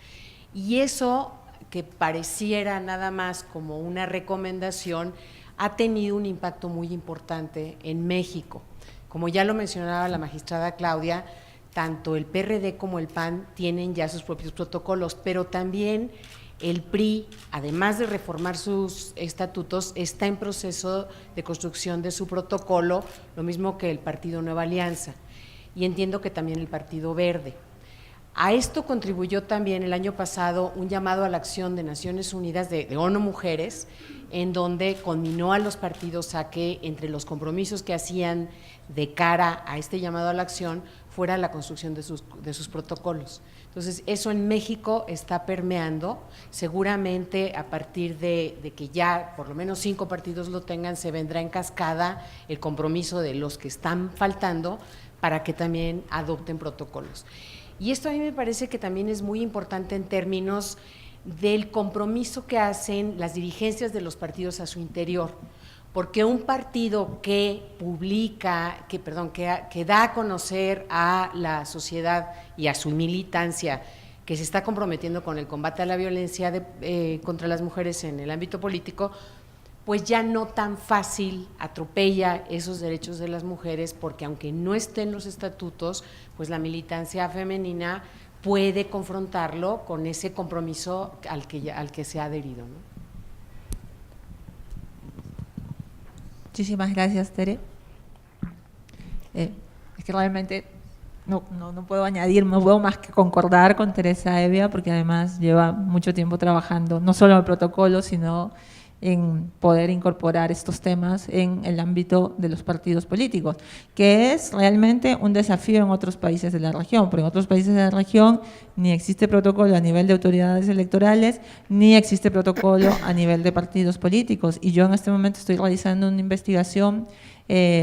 Y eso, que pareciera nada más como una recomendación, ha tenido un impacto muy importante en México. Como ya lo mencionaba la magistrada Claudia, tanto el PRD como el PAN tienen ya sus propios protocolos, pero también el PRI, además de reformar sus estatutos, está en proceso de construcción de su protocolo, lo mismo que el Partido Nueva Alianza, y entiendo que también el Partido Verde. A esto contribuyó también el año pasado un llamado a la acción de Naciones Unidas de ONU Mujeres, en donde conminó a los partidos a que entre los compromisos que hacían de cara a este llamado a la acción fuera la construcción de sus protocolos. Entonces, eso en México está permeando, seguramente a partir de que ya por lo menos 5 partidos lo tengan, se vendrá en cascada el compromiso de los que están faltando para que también adopten protocolos. Y esto a mí me parece que también es muy importante en términos del compromiso que hacen las dirigencias de los partidos a su interior, porque un partido que publica, que da a conocer a la sociedad y a su militancia que se está comprometiendo con el combate a la violencia contra las mujeres en el ámbito político, pues ya no tan fácil atropella esos derechos de las mujeres, porque aunque no estén los estatutos, pues la militancia femenina puede confrontarlo con ese compromiso al que se ha adherido, ¿no? Muchísimas gracias, Tere. Es que realmente no puedo añadir, no puedo más que concordar con Teresa Evia, porque además lleva mucho tiempo trabajando, no solo en el protocolo, sino en poder incorporar estos temas en el ámbito de los partidos políticos, que es realmente un desafío en otros países de la región, porque en otros países de la región ni existe protocolo a nivel de autoridades electorales, ni existe protocolo a nivel de partidos políticos. Y yo en este momento estoy realizando una investigación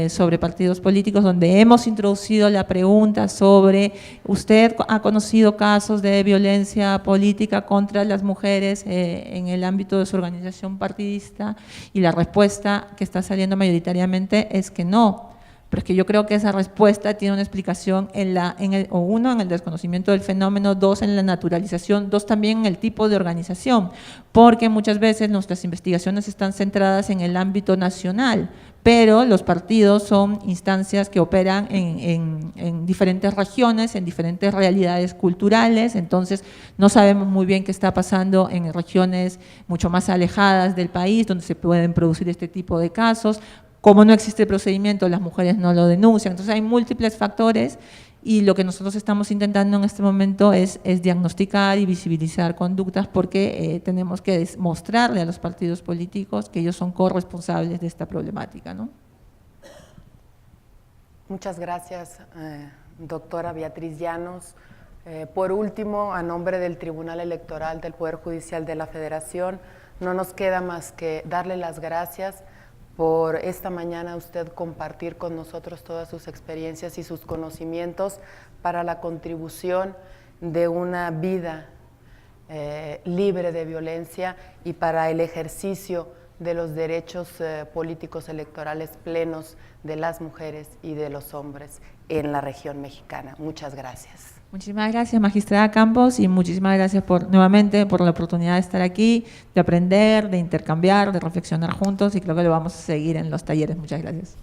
sobre partidos políticos, donde hemos introducido la pregunta sobre: ¿usted ha conocido casos de violencia política contra las mujeres en el ámbito de su organización partidista? Y la respuesta que está saliendo mayoritariamente es que no. Pero es que yo creo que esa respuesta tiene una explicación uno, en el desconocimiento del fenómeno, 2, en la naturalización, 2, también en el tipo de organización, porque muchas veces nuestras investigaciones están centradas en el ámbito nacional, pero los partidos son instancias que operan en diferentes regiones, en diferentes realidades culturales, entonces no sabemos muy bien qué está pasando en regiones mucho más alejadas del país, donde se pueden producir este tipo de casos. Como no existe procedimiento, las mujeres no lo denuncian, entonces hay múltiples factores, y lo que nosotros estamos intentando en este momento es diagnosticar y visibilizar conductas, porque tenemos que mostrarle a los partidos políticos que ellos son corresponsables de esta problemática, ¿no? Muchas gracias, doctora Beatriz Llanos. Por último, a nombre del Tribunal Electoral del Poder Judicial de la Federación, no nos queda más que darle las gracias por esta mañana usted compartir con nosotros todas sus experiencias y sus conocimientos para la contribución de una vida libre de violencia y para el ejercicio de los derechos políticos electorales plenos de las mujeres y de los hombres en la región mexicana. Muchas gracias. Muchísimas gracias, magistrada Campos, y muchísimas gracias nuevamente por la oportunidad de estar aquí, de aprender, de intercambiar, de reflexionar juntos, y creo que lo vamos a seguir en los talleres. Muchas gracias.